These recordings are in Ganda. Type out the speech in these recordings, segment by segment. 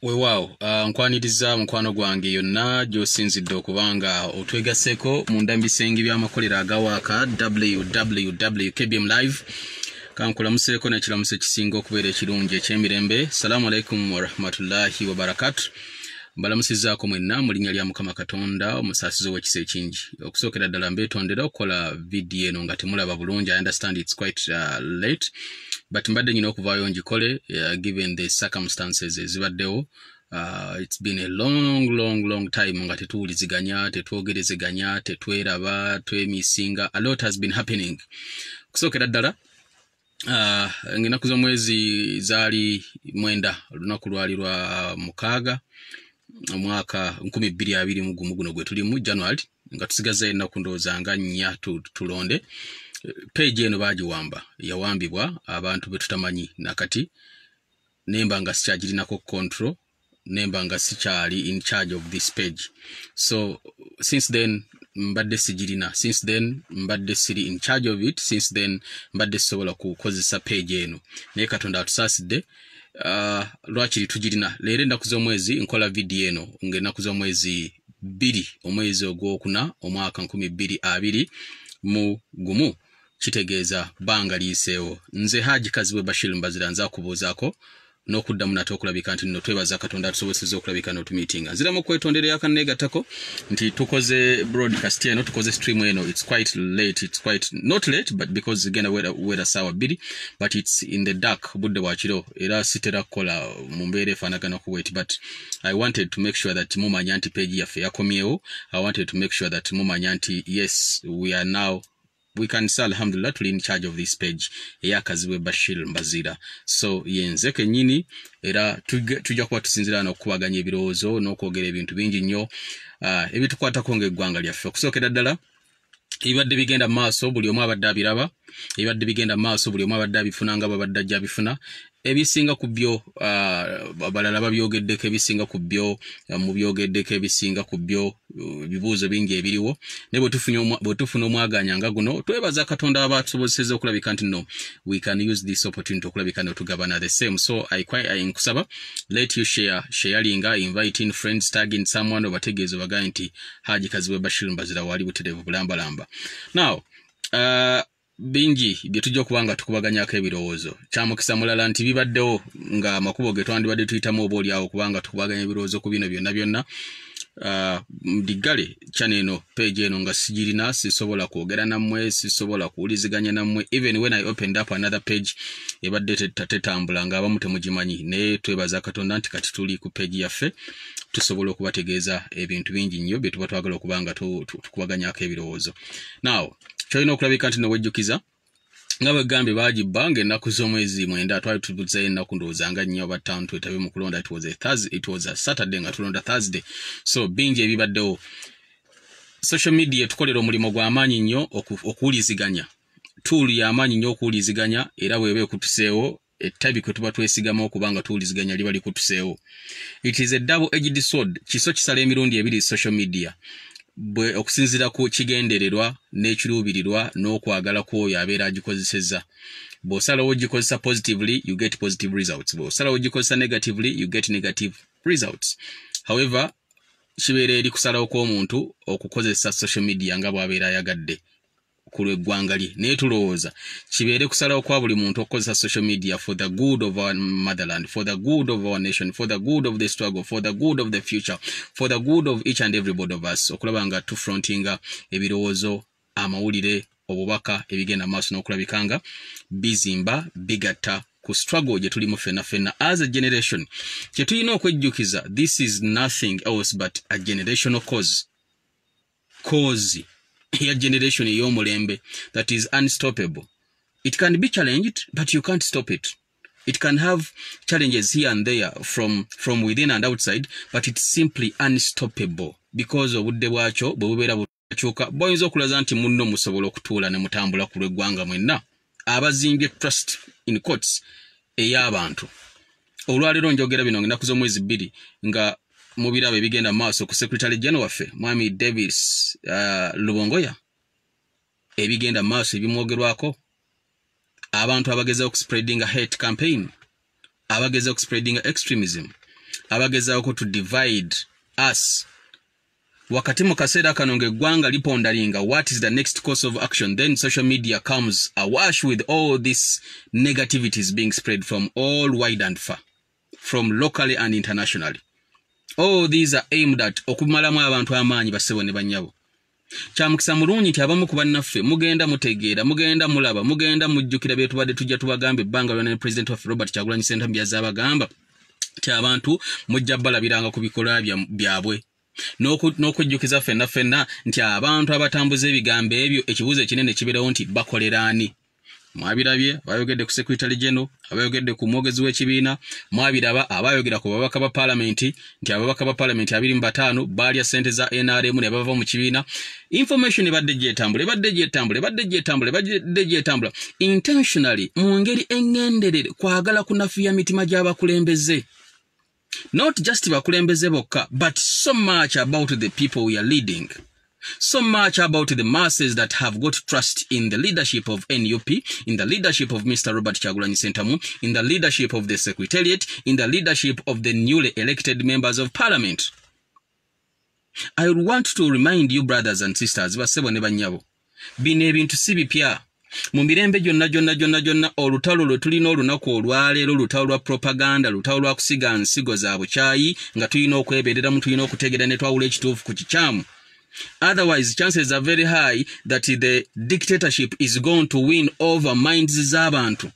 Weewaawo nkwaniriza mukwano gwange yonna gy'osinzidde okubanga otwegaseko mu ndambisenge by'amakolero agawaaka KBMlive kankulamuseeko n'ekiramuso ekisinga okubeera ekirungi eky'emirembe. Salaamu alaikum wa rahmatullahi wa barakatuh. Mbalamusizaako mwenna mu linnya lya Mukama Katonda omusaasizi w'ekisa ekingi. Okusookera ddala mbeetondera okukola vidiyo eno nga temulaba bulungi. I understand it's quite late, but mbadde nyina okuvaayo ngikole given the circumstances ezibaddewo. It's been a long time nga tetuwuliziganya, tetwogerezeganya, tetweraba, twemisinga. A lot has been happening. Okusookera ddala ng'ennaku z'omwezi zaali 9 olunaku lwali lwa 6 omwaka 2020 guno gwe tulimu January, nga tusigaza ennaku ndowooza nga 4 tulonde. Page eno baagiwamba, yawambibwa abantu be tutamanyi nakati, nemba nga sikyagirinako control, nemba nga sikyali in charge of this page. So since then mbadde sigirina, since then mbadde siri in charge of it, since then mbadde sobola kukozesa page eno. Naye Katonda atusaasidde lwakiri tugirina. Leero ennaku z'omwezi nkola video eno ng'ennaku z'omwezi 2 omwezi ogwokuna omwaka 2021 kitegeeza bbanga liiseewo. Nze Haji Kazibwe Bashir Mbazira nza kubuuzaako n'okuddamu nate okulabika nti nno twebaza Katonda atusobozesezza okulabika n'otumiitinga. Nziramu kwetonderera akanneegattako nti tukoze broadcast eno, tukoze stream eno. It's quite late, it's quite not late, but because again weera saawa 2, but it's in the dark, budde bwa kiro, era sitera kukola mu mbeera efaanagana ku wait, but I wanted to make sure that mumanya nti page yaffe yakomyewo. I wanted to make sure that mumanya nti yes, we can say alhamdulillah tuli in charge of this page eya Kazibwe Bashir Mbazira. So yenze kenyini era tujja kuba tusinzira n'okubaganya ebirowoozo n'okwogera ebintu bingi nnyo ebitukwatako ng'eggwanga lyaffe. Okusookera ddala ebibadde bigenda maaso buli omu abadde abiraba, ebibadde bigenda maaso buli omu abadde abifuna nga babadde ajja abifuna. Ebisinga ku byo abalala babyogeddeko, ebisinga ku byo mubyogeddeko, ebisinga ku byo bibuuzo bingi ebiriwo. Ne bwe tufuna omwaganya nga guno, twebaza Katonda abatusobozesezza okulabika nti no, we can use this opportunity okulabika n'otugabana the same. So I nkusaba, let you sharinga, inviting friends, tagging someone, obategeeza obaganye nti Haji Kazibwe Bashir Mbazira wali butereevu bulambalamba. Now bingi bye tujja okubanga tukubaganyako ebirowoozo. Kyamukisa mulala nti bibaddewo nga amakubo ge twandibadde tuyitamu oba oliawo kubanga tukubaganya ebirowoozo ku bino byonna. Mdigale channel eno, page eno nga sigirina, sisobola kwogera nammwe, sisobola kuwuliziganya nammwe. Even when I opened up another page ebadde tetambula nga abamu temugimanyi. Naye twebaza Katonda nti kati tuli ku page yaffe tusobola okubategeeza ebintu bingi nnyo bye tuba twagala okubanga tukubaganyako ebirowoozo. Now kyolina okulabika nti nowejjukiza nga bwegambye baagibba ng'ennaku z'omwezi 9 twali tubuzeeyo ennaku ndowooza nga 4 oba 5 twetabe mu kulonda. It was a Saturday nga tulonda Thursday. So bingi ebibaddewo. Social media tukolera omulimo gw'amaanyi nnyo okuwuliziganya. Tool y'amaanyi nnyo okuwuliziganya, era bw'eba ekutuseewo ettabi kwe tuba twesigama okubanga tuwuliziganya liba likutuseewo. It is a double-edged sword. Kiso kisala emirundi ebiri social media. Bwe okusinzira ku kigendererwa n'ekiruubirirwa n'okwagala kw'oyo abeera agikozesezza. Bw'osalawo ogikozesa positively, you get positive results. Bw'osalawo ogikozesa negatively, you get negative results. However, kibeera eri kusalawo kw'omuntu okukozesa social media nga bw'abeera ayagadde ku lw'eggwanga lye. Naye tulowooza kibeere kusalawo kwa buli muntu okukozesa social media for the good of our motherland, for the good of our nation, for the good of the struggle, for the good of the future, for the good of each and everybody of us. Okulaba nga tufrontinga ebirowoozo, amawulire, obubaka ebigenda maaso n'okulabikanga bizimba bigatta ku struggle gye tulimu ffenna as a generation. Kye tulina okwejjukiza, this is nothing else but a generational cause ya generation ey'omulembe that is unstoppable. It can be challenged, but you can't stop it. It can have challenges here and there from within and outside, but it's simply unstoppable because obudde bwakyo bwe bubeera bukyuka. Boyinza okulaza nti munno musobola okutuula ne mutambula ku lw'eggwanga mwenna abazimbye trust in quotes ey'abantu. Olwaleero njogera bino ng'ennaku z'omwezi 2 nga mubirabe bigenda maaso ku Secretary General waffe Mwami Davis Lubongoya, ebigenda maaso ebimwogerwako, abantu abagezaako spreading a hate campaign, abagezaako spreading extremism, abagezaako to divide us. Wakati mu kaseera kano ng'eggwanga lipondalinga what is the next course of action, then social media comes awash with all this negativities being spread from all wide and far, from locally and internationally. All these are aimed at okumalamu abantu amaanyi bassebo ne bannyabo. Kyamukisa mulungi nti abamu ku bannaffe mugenda mutegeera, mugenda mulaba, mugenda mujjukira bye tubadde tujja tubagamba ebbanga lyonna ne President waffe Robert Kyagulanyi Ssentamu byaza abagamba nti abantu mujja balabiranga ku bikolwa byabwe. N'okujjukiza ffenna nti abantu abatambuza ebigambo ebyo ekibuuzo ekinene kibeerawo nti bakolera ani. Mwabirabye abayogedde ku Secretary General, abayogedde ku mwogezi w'ekibiina, mwabiraba abayogera ku babaka ba Parliament nti ababaka ba Parliament 25 baalya ssente za NRM ne bava mu kibiina. Information ebadde gyetambula intentionally mu ngeri engenderere kwagala kunafuya mitima gy'abakulembeze. Not just bakulembeze bokka, but so much about the people we are leading. So much about the masses that have got trust in the leadership of NUP, in the leadership of Mr. Robert Kyagulanyi Ssentamu, in the leadership of the Secretariat, in the leadership of the newly elected members of Parliament. I want to remind you, brothers and sisters, bassebo ne bannyabo, bino ebintu si bipya. Mu mirembe gyonna olutalo lwe tulina olunaku olwaleero lutalo lwa propaganda, lutalo lwa kusiga nsigo za bukyayi nga tulina okwebeereramu, tulina okutegeera ne twawula ekituufu ku kikyamu. Otherwise, chances are very high that the dictatorship is going to win over minds z'abantu.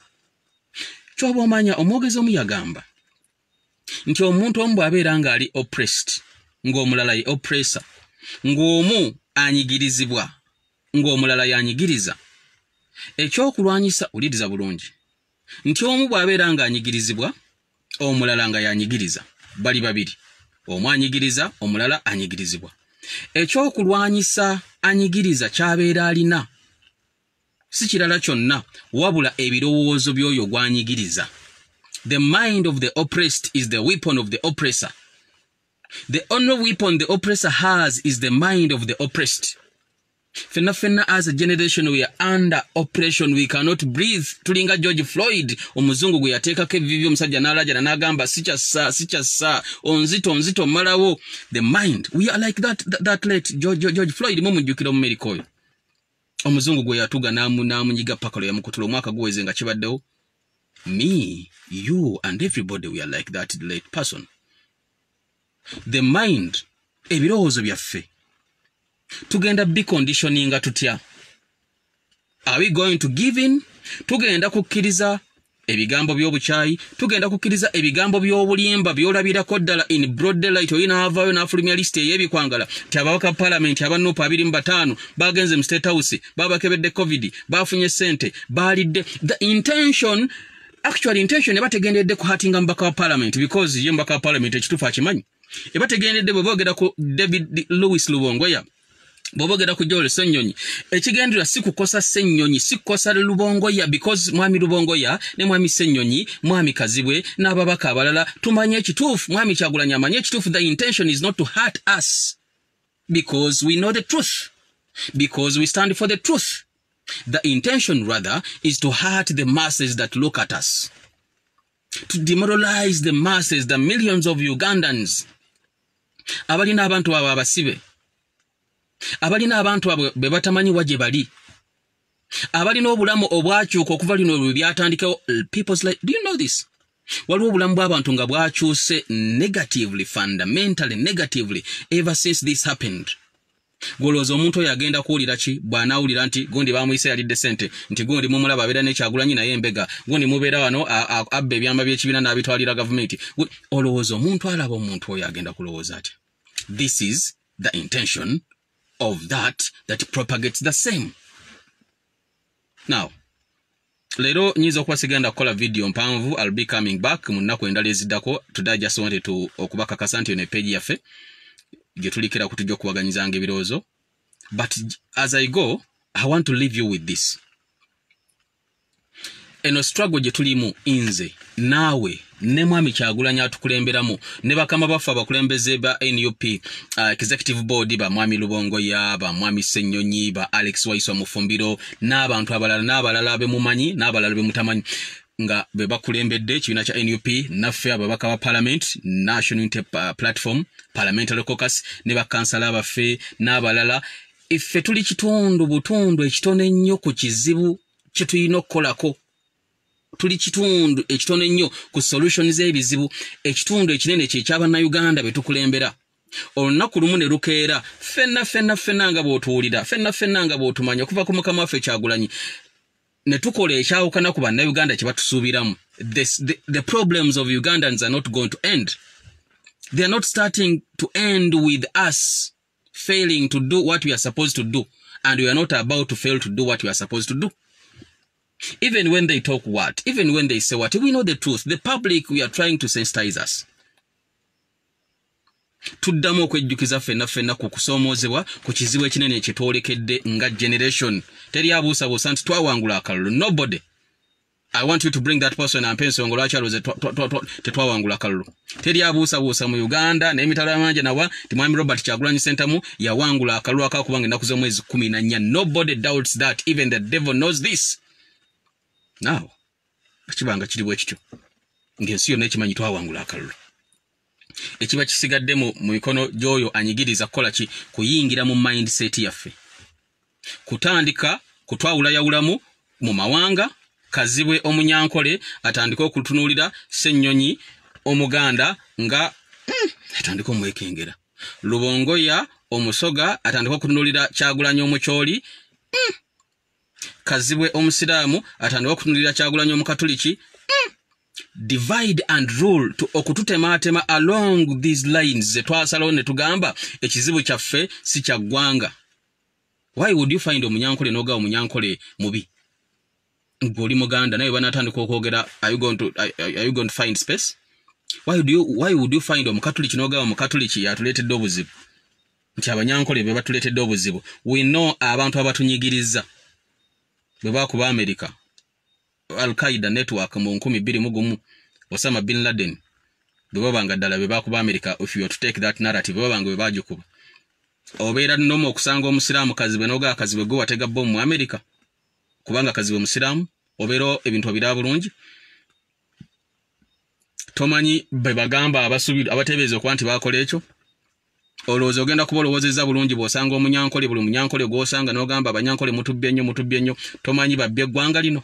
Kyoba omanya omwogezi omu yagamba nti omuntu omu bw'abeera ng'ali oppressed, ng'omulala ye oppressor, ng'omu anyigirizibwa, ng'omulala yanyigiriza, ekyokulwanyisa uliriza bulungi nti omu bw'abeera ng'anyigirizibwa, omulala nga yanyigiriza, bali babiri, omu anyigiriza, omulala anyigirizibwa. Ekyokulwanyisa anyigiriza kyabeera alina si kirala kyonna wabula ebirowoozo by'oyo gw'anyigiriza. The mind of the oppressed is the weapon of the oppressor. The only weapon the oppressor has is the mind of the oppressed. Fenna as a generation we are under oppression, we cannot breathe. Tulinga George Floyd omuzungu gwe yateekako ebivivyo omusajja n'alaja n'agamba sikyassa onzito malawo. The mind, we are like that late George Floyd mumujjukira mu America oyo omuzungu gwe yatuga n'amunyiga paka lwe yamukutula omwaka guweze nga kibaddewo. Me, you and everybody, we are like that late person. The mind, ebirowoozo byaffe tugenda biconditioninga tutya? Are we going to give in? Tugenda kukkiriza ebigambo by'obukyayi, tugenda kukkiriza ebigambo by'obulimba by'olabirako ddala in broad daylight, oyina avaayo n'afulumya list ey'ebikwangala ti ababaka Parliament abanuupu 25 bagenze mu State House, babakebedde COVID, bafunye ssente, baalidde. The intention, actual intention ebategendedde kuhatinga mubaka wa Parliament, because ye mubaka wa Parliament ekituufu akimanyi. Ebategendedde bwe boogera ku David Lewis Lubongoya, bw'oboogera ku Joel Ssenyonyi, ekigendera si kukosa Ssenyonyi, si kukosa Lubongoya, because mwami Lubongoya ne mwami Ssenyonyi, mwami Kazibwe n'ababaka abalala tumanye ekituufu, mwami Kyagulanyi amanye ekituufu. The intention is not to hurt us, because we know the truth, because we stand for the truth. The intention rather is to hurt the masses that look at us, to demoralize the masses, the millions of Ugandans abalina abantu abo abasibe, abalina abantu abo be batamanyi waje bali, abalina obulamu obwakyuka okuva lino lwe byatandikawo. People's like, do you know this? Waliwo obulamu bw'abantu nga bwakyuse negatively, fundamentally negatively ever since this happened. Golooza omuntu oyo agenda kuwulira ki bw'anaawulira nti gundi baamuyise yalidde ssente, nti gundi mumulaba abeera ne Kyagulanyi naye embega, gundi mubeera wano abba ebyamba by'ekibiina n'abitwalira gavumenti. Olowooza omuntu alaba omuntu oyo agenda kulowooza atya? This is the intention of that propagates the same. Now, leero nyiza okuba sigenda kukola video mpanvu. I'll be coming back mu nnaku endala eziddako. Today I just wanted to okubakakasa nti ne page yaffe gye tulikira kutujja okuwaganyizanga ebirowoozo. But as I go, I want to leave you with this. Eno struggle gye tulimu nze naawe ne mwami Kyagulanyi atukulemberamu ne bakama baffe abakulembeze ba NUP executive board, ba mwami Lubongoya, ba mwami Ssenyonyi, ba Alex Waiswa Mufumbiro n'abantu abalala n'abalala be mumanyi n'abalala be mutamanyi. nga beba kulembedde kibiina kya NUP naffe ababaka ba parliament National Unity Platform Parliamentary Caucus ne bakansala abaffe n'abalala iffe tuli kitundu butundu ekitone nnyo ku kizibu kye tulina okukolako. Tuli kitundu ekitone nnyo ku solutions z'ebizibu, ekitundu ekinene kye ky'Abannayuganda be tukulembera. Olunaku lumu ne lukeera ffenna nga bw'otuwulira ffenna nga bw'otumanya okuva ku mukama waffe Kyagulanyi ne tukola ekyawukana ku Bannayuganda kye batusuubiramu. The problems of Ugandans are not going to end. They are not starting to end with us failing to do what we are supposed to do, and we are not about to fail to do what we are supposed to do. Even when they talk what, even when they say what, we know the truth. The public, we are trying to sensitize us. Tuddamu okwejjukiza ffenna ku kusoomozebwa ku kizibu ekinene ekitwolekedde nga generation. Teri abuusabuusa nti twawangula akalulu. Nobody. I want you to bring that person and ensonga lwaki aloze tetwawangula akalulu. Teri abuusabuusa mu Uganda n'emitala y'amanja nawa ti Mwami Robert Kyagulanyi Ssentamu yawangula akalulu akakubanga ennaku z'omwezi 14. Nobody doubts that. Even the devil knows this. Now, ekibanga kiri bwe kityo ng'ensi yonna ekimanyi twawangula akalulu. Ekiba kisigadde mu mikono gy'oyo anyigiriza kukola ki kuyingira mu mindset yaffe. Kutandika kutwawulayawulamu mu mawanga, Kazibwe Omunyankole atandika okutunuulira Ssennyonyi Omuganda nga atandika omwekengera. Lubongoya Omusoga atandika okutunuulira Kyagulanyi Omukyoli. Kazibwe Omusiraamu atandika okutunuulira Kyagulanyi Omukatuliki. Divide and rule to okututemaatema along these lines ze twasalawo ne tugamba ekizibu kyaffe si kya ggwanga. Why would you find Omunyankole n'oga Omunyankole mubi? Ng'oli Muganda naye banatandika okwogera are you going to find space? Why would you find Omukatuliki n'oga Omukatuliki yatuleetedde obuzibu? Nti Abanyankole be batuleetedde obuzibu. We know abantu abatunyigiriza bwe baakuba America. Al-Qaeda network mu 2001 Osama bin Laden bebabanga ddala be baakuba America. If you are to take that narrative bebabanga be baagikuba. Obeera nnomo okusanga Omusiraamu Kazibwe n'oga Kazibwe gwe watega bomu mu America kubanga Kazibwe Musiraamu obeera ebintu bira bulungi. Tomanyi be bagamba abasubira abatebeeza okuba nti baakola ekyo. Olowooza ogenda kuba olowoozezza bulungi bw'osanga Omunyankole buli Munyankole gw'osanga n'ogamba Abanyankole mutubbye nnyo tomanyi babbye eggwanga lino.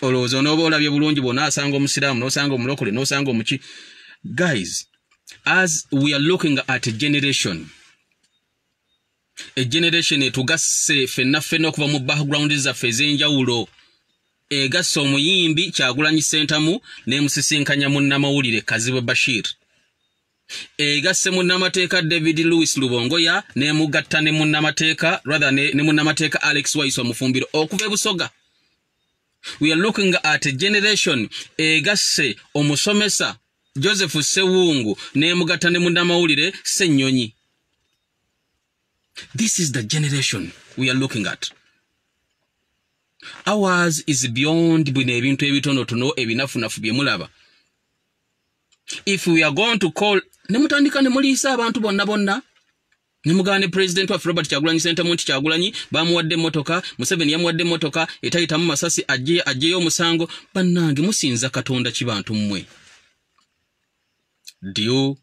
Olowooza onooba olabye bulungi bw'onaasanga Omusiraamu n'osanga Omulokole n'osanga Omuki. Guys, as we are looking at a generation etugasse ffenna okuva mu background zaffe ez'enjawulo. Egasse omuyimbi Kyagulanyi Ssentamu n'emusisinkanya munnamawulire Kazibwe Bashir. Egasse munnamateeka David Louis Lubongoya n'emugatta ne munnamateeka ne munnamateeka Alex Waiso Mufumbiro okuva e Busoga. We are looking at a generation egasse omusomesa Joseph Sewungu n'emugatta ne munnamawulire Ssennyonyi. This is the generation we are looking at. Ours is beyond bino ebintu ebitonotono ebinafunafu bye mulaba. If we are going to call nemutandika ne muliisa abantu bonna nemugane President wa Robert Kyagulanyi Ssentamu nti Kyagulanyi bamuwadde emmotoka, Museveni yamuwadde emmotoka etayitamu masasi ajjeyo omusango. Bannange musinza Katonda kibantu mmwe. Dio.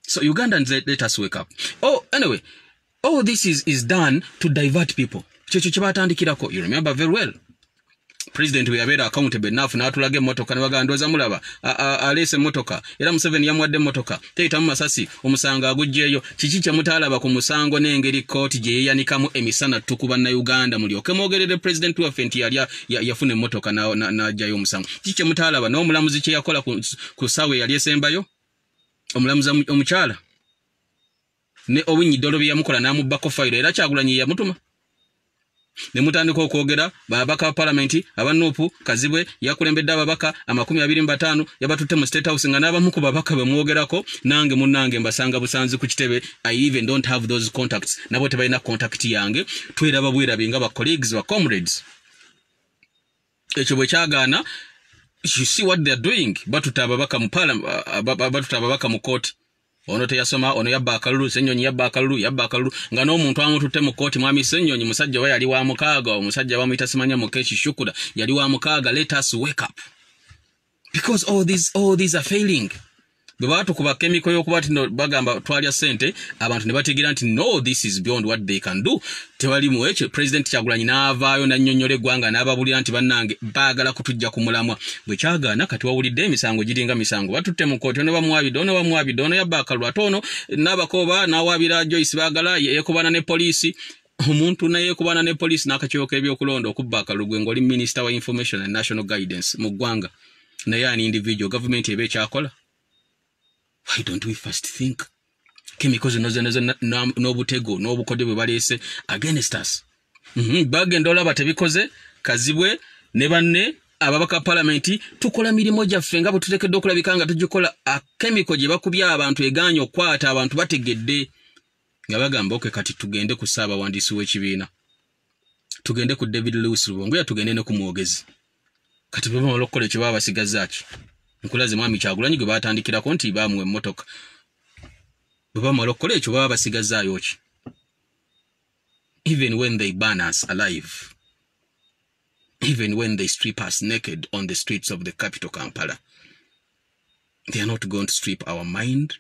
So Ugandans, let us wake up. Oh, anyway, all this is done to divert people. You remember very well. President we yabeera accountable enough n'atulaga emmotoka ne bagandooza mulaba aleese emmotoka era Museveni yamuwadde emmotoka teyitamu masasi omusango agugjeeyo. Kiki kye mutaalaba ku musango n'engeri kooti gye yeeyanikamu emisana tukuba na Uganda mulyoke mwogerere President waffe nti yafuna emmotoka n'ajjayo omusango. Kiki kye mutaalaba n'omulamuzi kye yakola ku ssaawa eyali esembayo omulamuzi omukyala ne Owinyi Dollo bye yamukola n'amubbako fayiro era Kyagulanyi yamutuma. Ne mutandika okwogera babaka ba parliament abanupu Kazibwe yakulembedde ababaka 25 yabatutte mu State House nga n'abamu ku babaka bemwogerako nange munnange mbasanga busanzi ku kitebe. I even don't have those contacts. Nabo tebalina contact yange. Tweraba bwerabe nga ba colleagues ba comrades. Ekyo bwe kyagaana, you see what they are doing. Batuta ababaka mu parliament, batuta ababaka mu court. ono teyasoma ono yabba akalulu Ssenyonyi yabba akalulu nga n'omuntu amututte mu kooti mwami Ssenyonyi musajja we yali wa mukaaga omusajja bamuyita simanya Mukeshi Shukura yali wa mukaaga. Let us wake up because all these are failing. Bwe batukuba chemical y'okuba tino bagamba twalya sente abantu ne bategeera nti no, this is beyond what they can do. Tewali muweche President Kyagulanyi n'avaayo nannyonnyola eggwanga n'ababulira nti bannange baagala kutujja ku mulamwa. Bwe kyagaana kati wawulidde emisango giringa misango batutte mu kooti ono bamwabidde ono yabba akalulu ate ono n'abakoba n'awaabira Joyce baagala yeekubana ne poliisi. Omuntu naye yeekubana ne poliisi n'akakiiko ebyokulonda okubba akalulu gwe ng'oli Minister wa Information and National Guidance mu ggwanga naye ani individual government eba ekyakola. Why don't we first think? Chemicals n'obutego n'obukode bwe baleese against us. Bagenda olaba tebikoze kazibwe ne banne ababaka parliament tukola mirimo gyaffe nga bwe tuteekeddwa okulabika nga tugikola. Chemical gye bakubya abantu egaanya okwata abantu bategedde nga bagamba oke kati tugende ku Ssaabawandiisi w'ekibiina, tugende ku David Lewis Rubongoya, tugende ne ku mwogezi. Kati bwe bamala okukola ekyo baba basigazaaki nkulaze mwami Kyagulanyi gwe batandikirako nti baamuwa emmotoka. Bwe bamala okukola ekyo baba basigazaayo ki? Even when they burn us alive, even when they strip us naked on the streets of the capital Kampala, they are not going to strip our mind,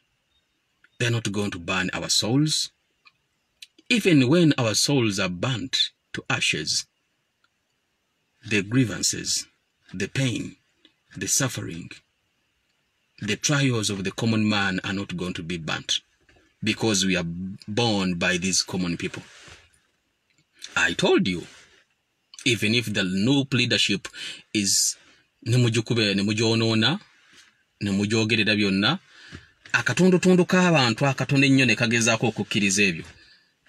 they are not going to burn our souls. Even when our souls are burnt to ashes, the grievances, the pain, the suffering, the trials of the common man are not going to be burnt because we are born by these common people. I told you, even if the new leadership is nemujukube nemujonona nemujogerera byonna akatondotondo k'abantu akatonda ennyo ne kagezaako okukkiriza ebyo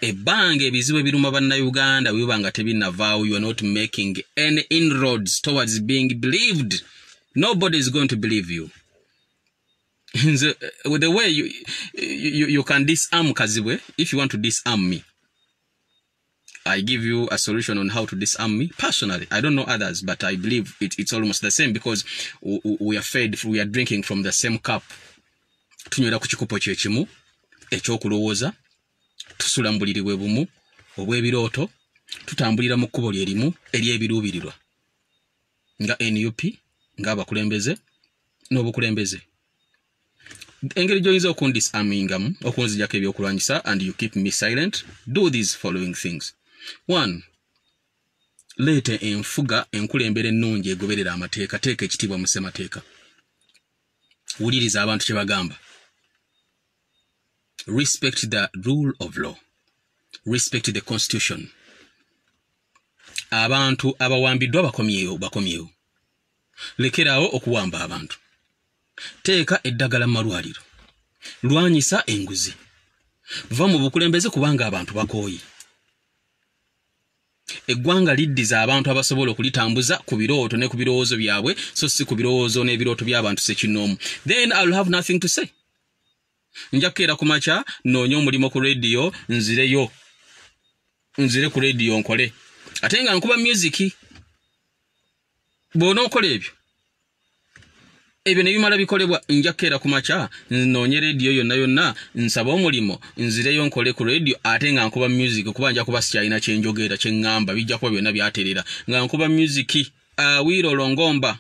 ebbanga ebizibu ebiruma bannayuganda wibanga tebinnavaawo. You are not making any inroads towards being believed. Nobody is going to believe you. With the way you can disarm Kazibwe, if you want to disarm me, I give you a solution on how to disarm me. Personally, I don't know others, but I believe it's almost the same because we are fed, we are drinking from the same cup. Tunywera ku kikopo kyekimu ekyokulowooza, tusula mu buliri bwe bumu obw'ebirooto, tutambulira mu kkubo lyerimu ery'ebiruubirirwa nga NUP ng'abakulembeze n'obukulembeze. Engeri gy'oyinza okundisarmingamu okunzijjako ebyokulwanyisa and you keep me silent, do these following things. 1. Leeta enfuga enkulembera ennungi egoberera amateeka, teeka ekitiibwa mu ssemateeka. Wuliriza abantu kye bagamba. Respect the rule of law. Respect the constitution. Abantu abawambiddwa bakomyewo. Lekeraawo okuwamba abantu. Teeka eddagala mu malwaliro. Lwanyisa enguzi. Va mu bukulembeze kubanga abantu bakooye. Eggwanga liddiza abantu abasobola okulitambuza ku birooto ne ku birowoozo byabwe, so si ku birowoozo n'ebirooto by'abantu sekinoomu. Then I will have nothing to say. Njakeera ku makya noonya omulimu ku radio, nzire ku radio nkole. Ate nga nkuba music. Bw'onookola ebyo ne bimala bikolebwa, njakeera ku makya noonye radio yonna nsaba omulimo nzireyo nkole ku radio ate nga nkuba music kuba nja kuba sikyalina kye njogera kye ŋŋamba bijja kuba byonna byaterera nga nkuba music Awiro Longomba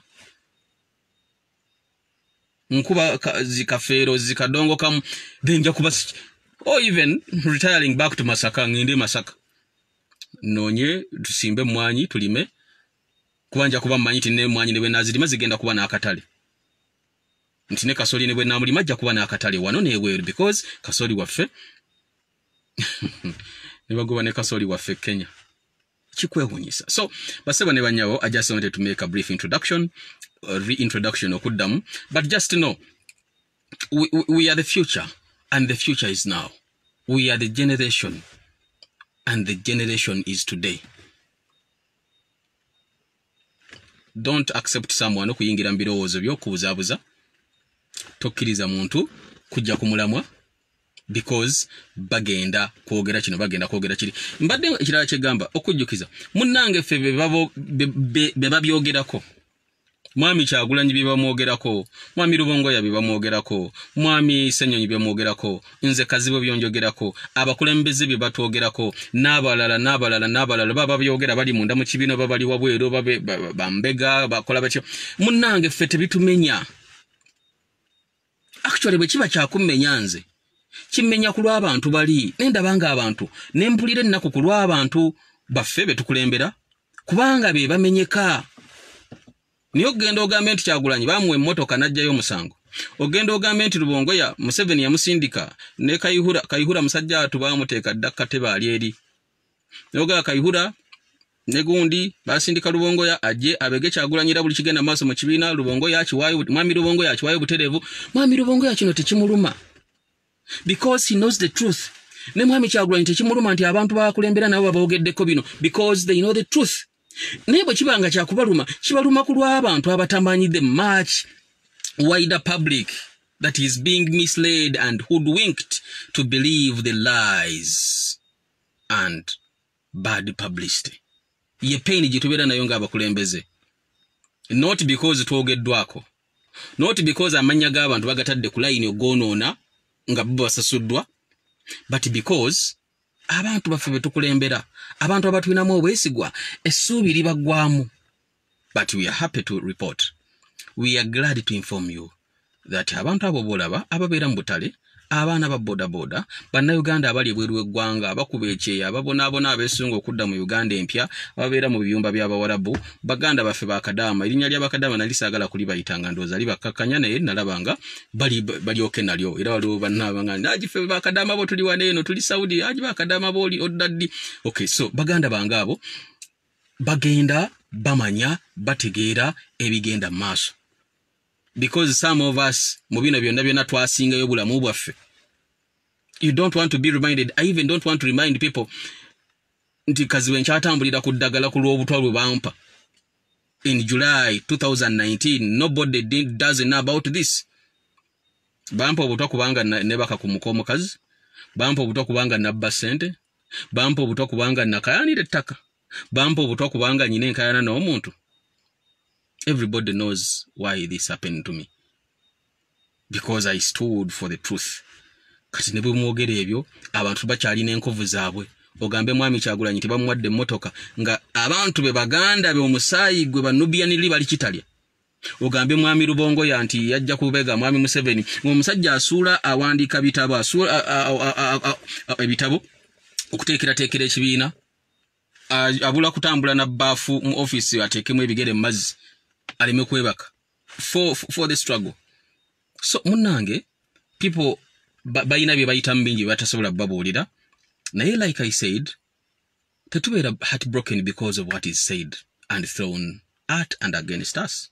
nkuba zikafeero zikadongo kamu then nja kuba or even retiring back to Masaka ngende Masaka noonye tusimbe mwanyi tulime kuba nja kuba mmanyi tine mwanyi ne bwe nazirima zigenda kuba n'akatale. Ntine Kasoli ne bwe namulima ajja kuba n'akatale wano n'ebweru because Kasoli waffe ne bagoba ne Kasoli waffe Kenya kikwewunyisa. So baseba ne banyawo, I just wanted to make a brief introduction, reintroduction okuddamu, but just to know we are the future and the future is now. We are the generation and the generation is today. Don't accept someone okuyingira mu birowoozo by'okubuzaabuza. Tokkiriza muntu kujja ku mulamwa because bagenda kwogera kino bagenda kwogera kiri. Mbadde ekirala kye gamba okujjukiza munnange ffe be babyogerako Mwami Kyagulanyi bibamwogerako, mwami Rubongoya bibamwogerako, mwami Ssenyonyi bibamwogerako, nze Kazibu byonjogerako, abakulembeze bibatwogerako, n'abalala baba byogera bali munda mu kibiina babali wabweru bambega bakola batyo. Munnange ffe tebitumenya. Actually bwe kiba kyakumenya nze kimmenya ku lw'abantu bali nendabanga abantu nempulira ennaku ku lw'abantu baffe betukulembera kubanga be bamenyeka. Niyo genda ogambe nti Kyagulanyi bamuwe emmotoka najjayo omusango. Ogenda ogambe nti Rubongoya Museveni yamusindika ne Kayihura musajja atu bamuteeka dda kateba ali eri. Noga Kayihura ne gundi basindika Rubongoya ajje abege Kyagulanyira buli kigenda maaso mu kibiina. Rubongoya akiwayo mwami Rubongoya akiwayo buterevu. Mwami Rubongoya kino tekimuluma because he knows the truth. Ne mwami Kyagulanyi tekimuluma nti abantu bakulembera nabo babogeddeko bino because they know the truth. Nebo kibanga kyakubaluma kibaluma ku lw'abantu abatamanyi the much wider public that is being misled and hoodwinked to believe the lies and bad publicity. Ye pain jitubera nayo nga abakulembeze. Not because twogeddwako. Not because amanya g'abantu bagatadde ku line ogonoona nga bo basasuddwa, but because abantu baffe betukulembera abantu abatwinamu obwesigwa essuubi libagwamu. But we are happy to report, we are glad to inform you that abantu abo bolaba ababeera mu butale, abaana ba boda boda, bannayuganda abali ebweru w'eggwanga abakuba ekyeya ababonaabona abeesunga okudda mu Uganda empya ababeera mu biyumba by'Abawarabu, baganda baffe bakadaama. Erinnya ly'abakadaama nali saagala kulibayitanga ndowooza libakakkanya naye nalabanga balyoke nalyo era waliwo bannaabanga nagiffe bakadaama bo tuli wano eno tuli Saudi agi bakadaama booli oddaddi. Okay, so baganda bange abo bagenda bamanya bategeera ebigenda mu maaso. Because some of us mubino byonna twasingayo bulamu bwaffe. You don't want to be reminded. I even don't want to remind people nti Kazibu nkyatambulira ku ddagala ku lw'obutwa lwe bampa in July 2019. Nobody doesn't know about this. Bampa obutwa kubanga nebaka ku mukomokazi, bampa obutwa kubanga nabba ssente, bampa obutwa kubanga nakayanira ettaka, bampa obutwa kubanga nyina enkayana n'omuntu. Everybody knows why this happened to me. Because I stood for the truth. Kati ne bwe mwogera ebyo abantu bakyalina enkovu zaabwe. Ogambe mwami Kyagulanyi tebamuwadde emmotoka nga abantu be baganda be omusaayi gwe banubiyaniri bali kitalya. Ogambe mwami Rubongoya nti yajja kubega mwami Museveni ng'omusajja asuula awandiika bitabo ebitabo okuteekerateekera ekibiina abula kutambula na bbaafu mu office ateekemu ebigere mu mazzi aleme kwebaka for the struggle. So munnange people bayina bye bayitamu bingi batasobola babuulira naye like I said tetubeera heartbroken because of what is said and thrown at and against us.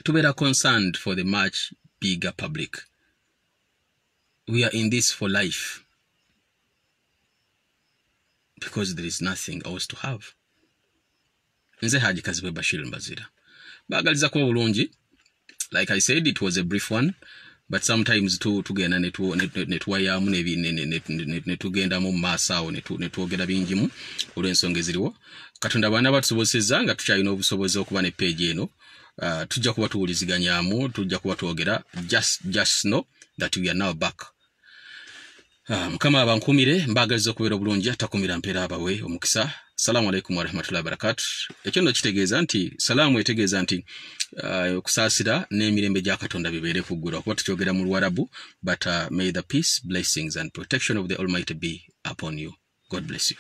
Tubeera concerned for the much bigger public. We are in this for life because there is nothing else to have. Nze Haji Kazibu Bashir Mbazira bagaliza kwa bulungi. Like I said, it was a brief one, but sometimes tugenda netwayamu netugenda mu maasawo netwogera bingimu olw'ensonga eziriwo. Katonda baana batusobozesezza nga tukyalina obusobozi okuba ne page eno. Tujja kuba tuwuliziganyaamu, tujja kuba twogera. Just know that we are now back. Mukama abankumire mbagaliza okubeera obulungi atakumira mpeera abawe omukisa. Assalamu alaikum wa rahmatullahi wa barakatuh. Ekyo nno kitegeeza nti salaamu etegeeza nti okusaasira n'emirembe gya Katonda bibeere ku ggwe kuba tukyogera mu Luwarabu, but may the peace, blessings and protection of the Almighty be upon you. God bless you.